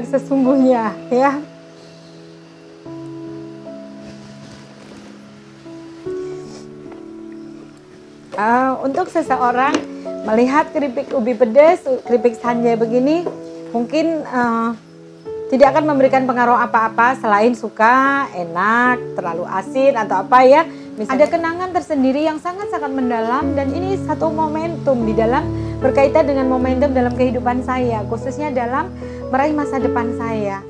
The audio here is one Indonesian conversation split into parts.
yang sesungguhnya ya. Untuk seseorang melihat keripik ubi pedas, keripik sanjay begini, mungkin tidak akan memberikan pengaruh apa-apa selain suka, enak, terlalu asin atau apa ya. Misalnya, ada kenangan tersendiri yang sangat-sangat mendalam, dan ini satu momentum di dalam berkaitan dengan momentum dalam kehidupan saya, khususnya dalam meraih masa depan saya.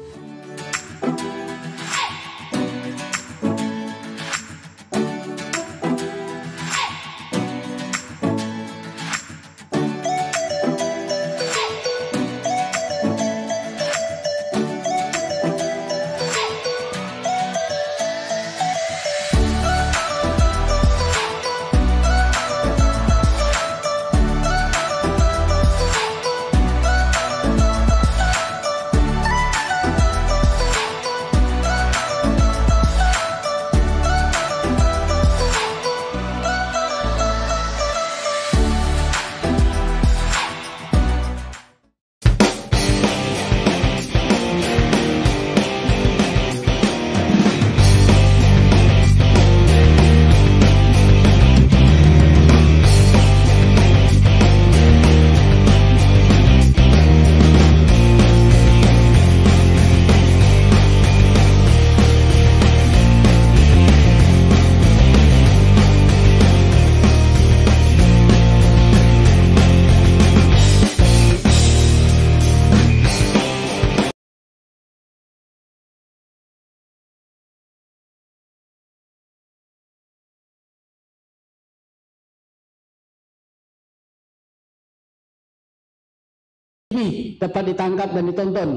Dapat ditangkap dan ditonton.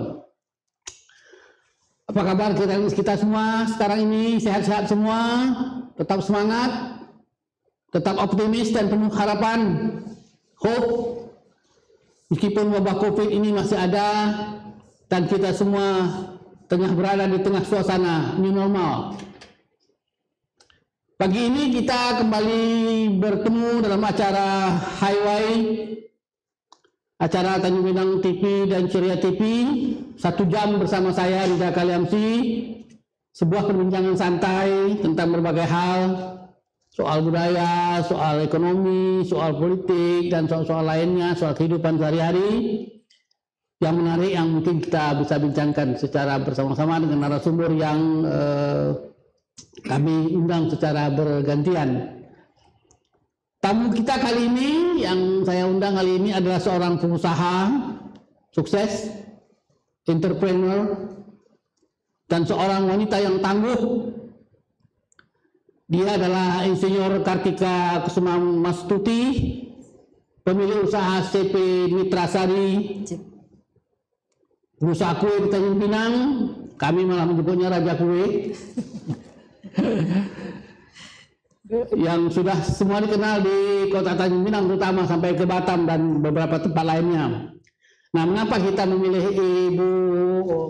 Apa kabar kita semua sekarang ini? Sehat-sehat semua, tetap semangat, tetap optimis dan penuh harapan, hope. Meskipun wabah COVID ini masih ada dan kita semua tengah berada di tengah suasana new normal. Pagi ini kita kembali bertemu dalam acara Highway, acara Tanjung Pinang TV dan Ceria TV, 1 jam bersama saya Ridha Kaliamsi, sebuah perbincangan santai tentang berbagai hal, soal budaya, soal ekonomi, soal politik, dan soal-soal lainnya, soal kehidupan sehari-hari yang menarik yang mungkin kita bisa bincangkan secara bersama-sama dengan narasumber yang kami undang secara bergantian. Tamu kita kali ini, yang saya undang kali ini adalah seorang pengusaha sukses, entrepreneur, dan seorang wanita yang tangguh. Dia adalah Insinyur Kartika Kusuma Mastuti, pemilik usaha CP Mitra Sari, pengusaha kue di Tanjung Pinang. Kami malah menyebutnya Raja Kue. Yang sudah semua dikenal di kota Tanjung Pinang, terutama sampai ke Batam dan beberapa tempat lainnya. Nah, mengapa kita memilih Ibu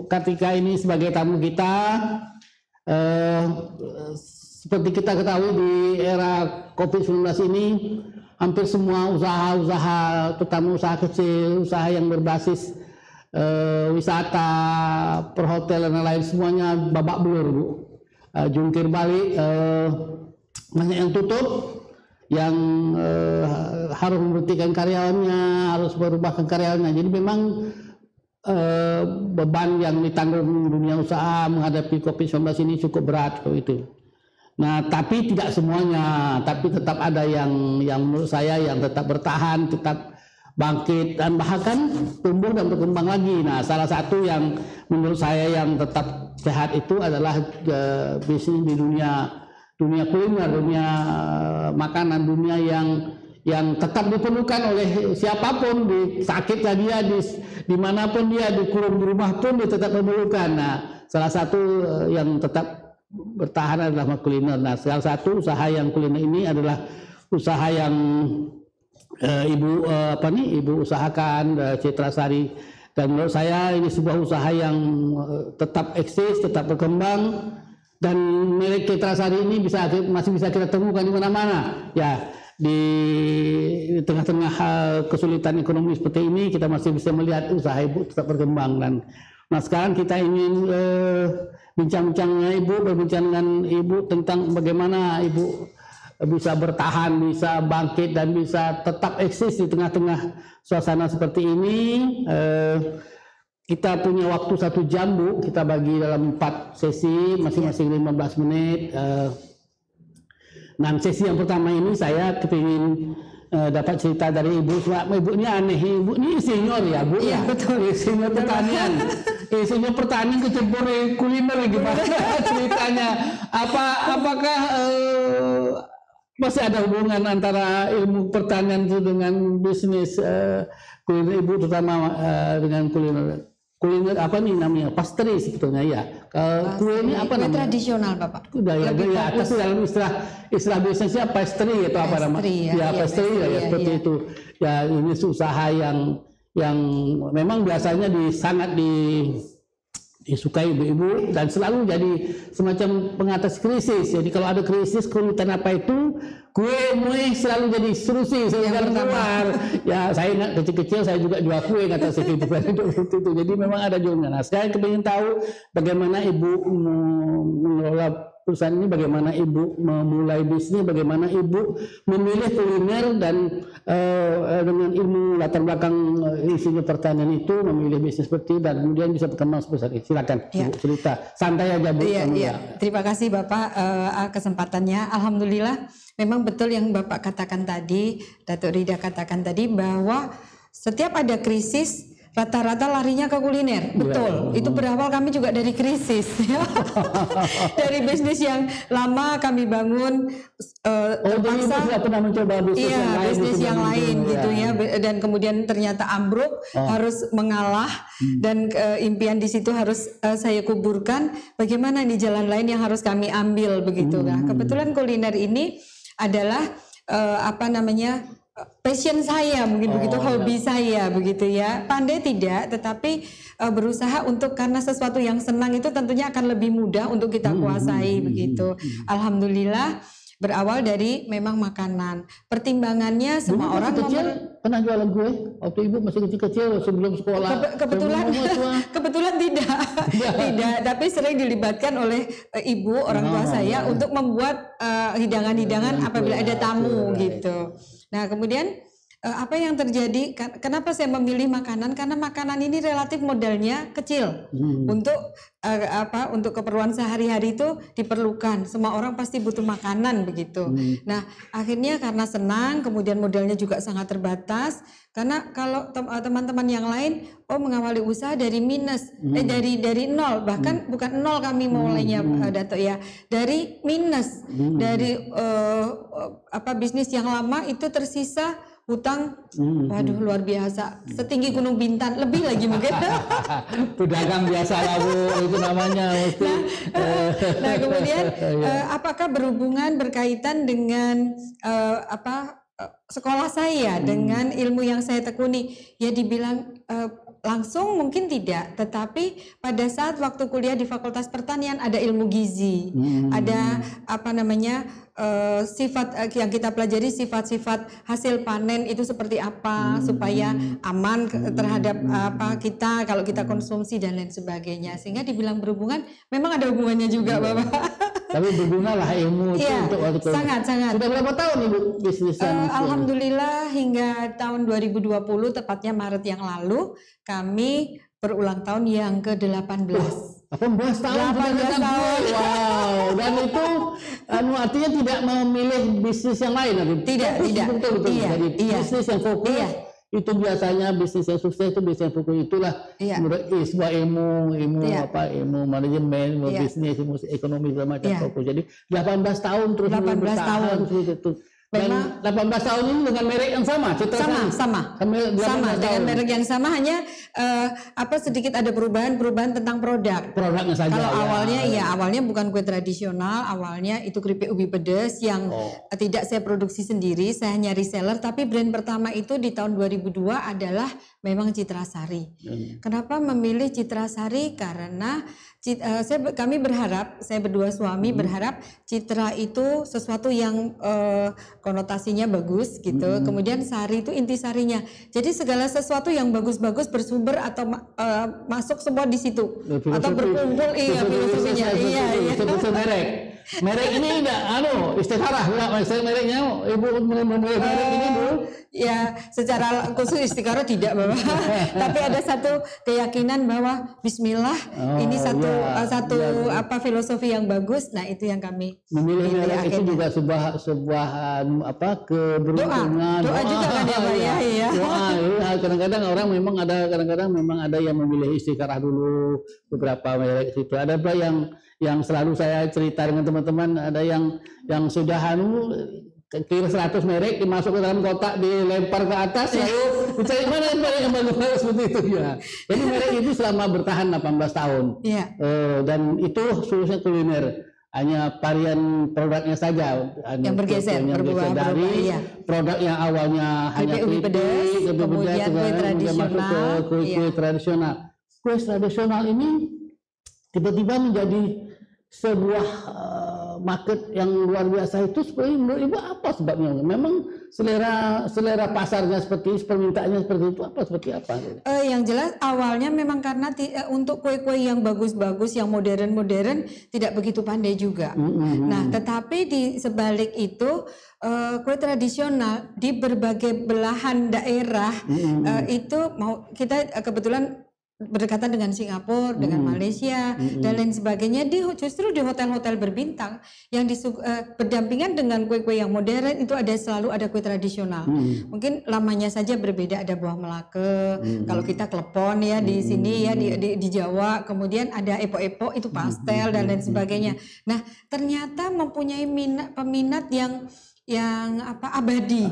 Kartika ini sebagai tamu kita? Seperti kita ketahui di era COVID-19 ini, hampir semua usaha-usaha, terutama usaha kecil, usaha yang berbasis wisata, perhotelan dan lain semuanya babak belur, Bu. Jungkir balik, banyak yang tutup, yang harus memberhentikan karyawannya, harus merubahkan karyawannya. Jadi memang beban yang ditanggung dunia usaha menghadapi COVID-19 ini cukup berat itu. Nah, tapi tidak semuanya, tapi tetap ada yang menurut saya yang tetap bertahan, tetap bangkit dan bahkan tumbuh dan berkembang lagi. Nah, salah satu yang menurut saya yang tetap sehat itu adalah bisnis di dunia kuliner, dunia makanan, dunia yang tetap diperlukan oleh siapapun, sakitlah dia, dimanapun dia, dikurung di rumah pun dia tetap memerlukan. Nah, salah satu yang tetap bertahan adalah kuliner. Nah, salah satu usaha yang kuliner ini adalah usaha yang Ibu usahakan, Citra Sari, dan menurut saya ini sebuah usaha yang tetap eksis, tetap berkembang. Dan milik Citra Sari ini masih bisa kita temukan di mana-mana. Ya, di tengah-tengah kesulitan ekonomi seperti ini, kita masih bisa melihat usaha Ibu tetap berkembang. Dan Nah sekarang kita ingin bincang-bincang berbincang dengan Ibu tentang bagaimana Ibu bisa bertahan, bisa bangkit dan bisa tetap eksis di tengah-tengah suasana seperti ini. Kita punya waktu 1 jam Bu, kita bagi dalam 4 sesi, masing-masing 15 menit. Nah sesi yang pertama ini saya kepingin dapat cerita dari Ibu. Ibu ini aneh, Ibu ini insinyur ya Bu? Iya betul. Insinyur pertanian. Insinyur pertanian kecebur kuliner gimana ceritanya? Apakah masih ada hubungan antara ilmu pertanian itu dengan bisnis kuliner Ibu, terutama dengan kuliner apa nih namanya, pastry sebetulnya ya. Kue ini apa namanya? Tradisional Bapak. Udah ya, itu dalam istilah bisnisnya pastry atau apa namanya? Ya pastry ya, seperti itu. Ya ini usaha yang memang biasanya sangat disukai ibu-ibu dan selalu jadi semacam pengatas krisis. Jadi kalau ada krisis kesulitan apa itu, kue selalu jadi solusi sehingga keluar. Ya saya ingat kecil-kecil saya juga jual kue kata si Ibu itu. Jadi memang ada juga. Nah, saya ingin tahu bagaimana Ibu mengelola perusahaan ini, bagaimana Ibu memulai bisnis, bagaimana Ibu memilih kuliner dan dengan ilmu latar belakang insinyur pertanian itu memilih bisnis seperti dan kemudian bisa berkembang sebesar ini. Silakan Ibu cerita, santai aja Bu. Iya. Terima kasih Bapak kesempatannya. Alhamdulillah memang betul yang Bapak katakan tadi, Datuk Rida katakan tadi bahwa setiap ada krisis rata-rata larinya ke kuliner. Betul. Itu berawal kami juga dari krisis. Dari bisnis yang lama kami bangun terpaksa pernah mencoba bisnis yang lain gitu ya. Dan kemudian ternyata ambruk, harus mengalah dan impian di situ harus saya kuburkan. Bagaimana nih jalan lain yang harus kami ambil begitu. Nah, kebetulan kuliner ini adalah passion saya, mungkin begitu, hobi saya begitu ya. Pandai tidak, tetapi berusaha untuk, karena sesuatu yang senang itu tentunya akan lebih mudah untuk kita kuasai begitu. Alhamdulillah berawal dari memang makanan. Pertimbangannya semua orang kecil pernah jualan kue waktu Ibu masih kecil sebelum sekolah. Kebetulan tidak. Tidak, tapi sering dilibatkan oleh ibu orang tua saya untuk membuat hidangan-hidangan apabila ada tamu gitu. Nah, kemudian apa yang terjadi? Kenapa saya memilih makanan? Karena makanan ini relatif modalnya kecil untuk untuk keperluan sehari-hari itu diperlukan. Semua orang pasti butuh makanan begitu. Nah, akhirnya karena senang, kemudian modalnya juga sangat terbatas. Karena kalau teman-teman yang lain, mengawali usaha dari minus, dari nol, bahkan bukan nol kami mulainya, Dato ya, dari minus, dari bisnis yang lama itu tersisa hutang, waduh luar biasa, setinggi Gunung Bintan, lebih lagi mungkin. Pedagang biasa lah Bu, itu namanya mesti. Nah kemudian apakah berhubungan berkaitan dengan sekolah saya, dengan ilmu yang saya tekuni? Ya dibilang langsung mungkin tidak, tetapi pada saat waktu kuliah di Fakultas Pertanian ada ilmu gizi, ada sifat yang kita pelajari, sifat-sifat hasil panen itu seperti apa supaya aman terhadap kita kalau kita konsumsi dan lain sebagainya, sehingga dibilang berhubungan, memang ada hubungannya juga Bapak. Tapi berguna lah ilmu itu untuk waktu itu. Sangat. Sudah berapa tahun Ibu bisnisnya? Alhamdulillah hingga tahun 2020, tepatnya Maret yang lalu, kami berulang tahun yang ke-18. 18 tahun. Wow. Dan itu artinya tidak memilih bisnis yang lain. Tidak. Betul. Jadi bisnis yang fokus. Itu biasanya bisnis yang sukses itu bisnis yang fokus, itulah sebuah ilmu manajemen, ilmu bisnis, ilmu ekonomi segala macam fokus. Jadi 18 tahun terus 18 tahun itu. Dan 18 tahun ini dengan merek yang sama, sama dengan merek yang sama, hanya sedikit ada perubahan tentang produknya saja. Kalau awalnya bukan kue tradisional, awalnya itu keripik ubi pedas yang tidak saya produksi sendiri, saya hanya reseller. Tapi brand pertama itu di tahun 2002 adalah memang Citra Sari. Kenapa memilih Citra Sari? Karena kami berharap, saya berdua suami berharap Citra itu sesuatu yang konotasinya bagus gitu. Kemudian sari itu intisarinya. Jadi segala sesuatu yang bagus-bagus bersumber atau masuk semua di situ atau berkumpul filosofinya. Iya. Merek ini enggak istikharah enggak mereknya ibu merek ini Bu. Ya, secara khusus istikharah tidak Bapak. Tapi ada satu keyakinan bahwa bismillah ini satu filosofi yang bagus. Nah, itu yang kami memilih merek itu juga sebuah keberuntungan. Doa juga kan ya Pak ya. Iya. Kadang-kadang orang memang ada yang memilih istikharah dulu beberapa merek itu. Ada pula yang selalu saya cerita dengan teman-teman, ada yang sudah kira 100 merek dimasuk ke dalam kotak dilempar ke atas lalu dicari mana yang bagus seperti itu ya. Jadi merek itu selama bertahan 18 tahun. Iya. Dan itu khususnya kuliner, hanya varian produknya saja yang bergeser dari produk yang awalnya hanya keripik, kemudian kue tradisional, kue tradisional. Kue tradisional ini tiba-tiba menjadi sebuah market yang luar biasa. Itu sebenarnya menurut Ibu apa sebabnya? Memang selera pasarnya permintaannya seperti itu seperti apa? Yang jelas awalnya memang karena untuk kue-kue yang bagus-bagus, yang modern-modern tidak begitu pandai juga. Nah, tetapi di sebalik itu kue tradisional di berbagai belahan daerah itu kita kebetulan berdekatan dengan Singapura, dengan Malaysia dan lain sebagainya, justru di hotel-hotel berbintang yang berdampingan dengan kue-kue yang modern itu selalu ada kue tradisional. Mungkin lamanya saja berbeda, ada buah melaka, kalau kita klepon ya di sini ya di Jawa, kemudian ada epok-epok itu pastel dan lain sebagainya. Nah, ternyata mempunyai peminat yang abadi.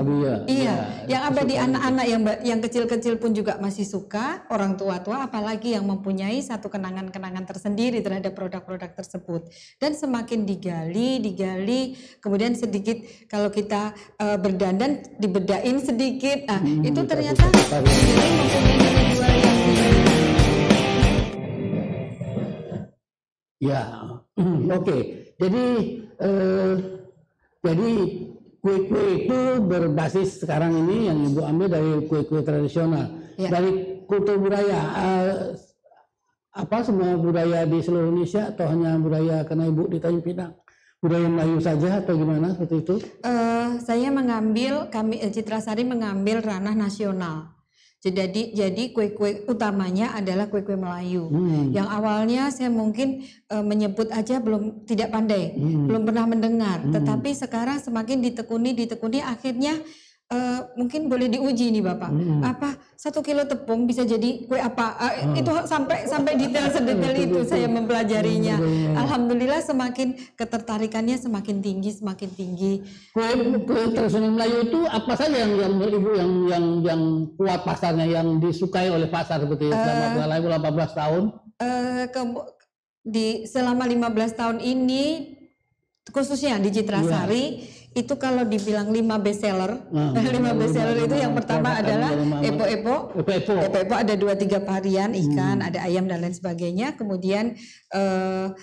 Yang abadi, anak-anak yang kecil-kecil pun juga masih suka, orang tua-tua apalagi yang mempunyai satu kenangan-kenangan tersendiri terhadap produk-produk tersebut. Dan semakin digali, kemudian sedikit kalau kita berdandan dibedain sedikit. Nah, itu ternyata mempunyai nilai jual yang tinggi. Ya, oke. Jadi kue-kue itu berbasis sekarang ini yang Ibu ambil dari kue-kue tradisional, dari kultur budaya. Semua budaya di seluruh Indonesia atau hanya budaya karena Ibu di Tanjung Pinang? Budaya Melayu saja atau gimana seperti itu? Saya Citra Sari mengambil ranah nasional. Jadi kue-kue utamanya adalah kue-kue Melayu. Yang awalnya saya mungkin menyebut aja tidak pandai, belum pernah mendengar. Tetapi sekarang semakin ditekuni akhirnya mungkin boleh diuji nih Bapak. 1 kilo tepung bisa jadi kue apa? Itu sampai detail sedetail itu saya mempelajarinya. Alhamdulillah semakin ketertarikannya semakin tinggi. Kue tradisional Melayu itu apa saja yang Ibu yang kuat pasarnya, yang disukai oleh pasar seperti selama 18 tahun? Selama 15 tahun ini khususnya di Citra Sari itu kalau dibilang 5 bestseller, 5 bestseller itu yang pertama adalah epok-epok ada 2-3 varian ikan, ada ayam dan lain sebagainya. Kemudian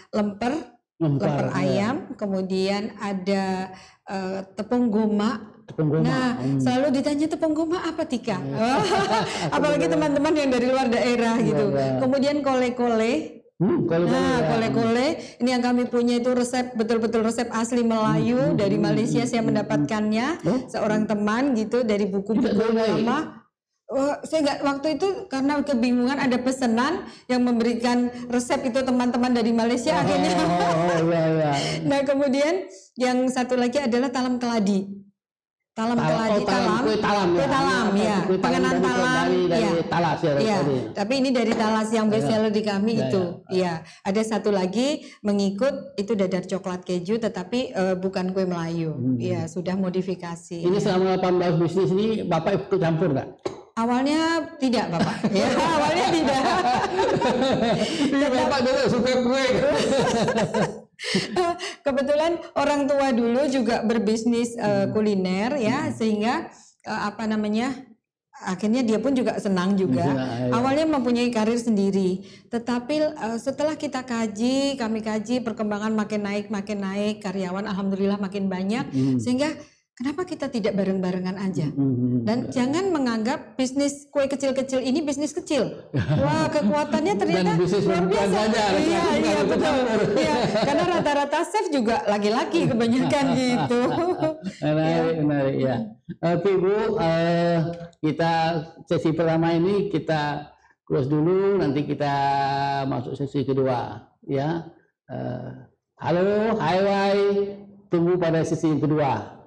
lemper ayam, kemudian ada tepung goma. Nah, selalu ditanya tepung goma apa Tika? Apalagi teman-teman yang dari luar daerah gitu. Kemudian kole-kole. Kole-kole ini yang kami punya itu betul-betul resep asli Melayu dari Malaysia. Saya mendapatkannya seorang teman gitu dari buku-buku lama. Saya waktu itu karena kebingungan ada pesanan yang memberikan resep itu teman-teman dari Malaysia akhirnya. Nah, kemudian yang satu lagi adalah talam keladi. Pengenan talam dari Talas ya. Tapi ini dari Talas yang bestseller di kami itu. Iya, ada satu lagi mengikut itu dadar coklat keju tetapi bukan kue Melayu. Iya, sudah modifikasi. Ini selama 18 bisnis ini Bapak ikut campur enggak? Awalnya tidak Bapak. Ya, awalnya tidak. Bapak dulu suka kue. Kebetulan orang tua dulu juga berbisnis kuliner ya, sehingga akhirnya dia pun juga senang juga. Awalnya mempunyai karir sendiri, tetapi setelah kami kaji perkembangan makin naik, karyawan alhamdulillah makin banyak, sehingga Kenapa kita tidak bareng-barengan aja? Dan jangan menganggap bisnis kue kecil-kecil ini bisnis kecil. Wah, kekuatannya ternyata luar biasa. Iya, betul. Iya, karena rata-rata chef juga laki-laki kebanyakan gitu. Menarik ya. Oke Bu, kita sesi pertama ini kita close dulu, nanti kita masuk sesi kedua ya. Halo, hai, tunggu pada sesi yang kedua.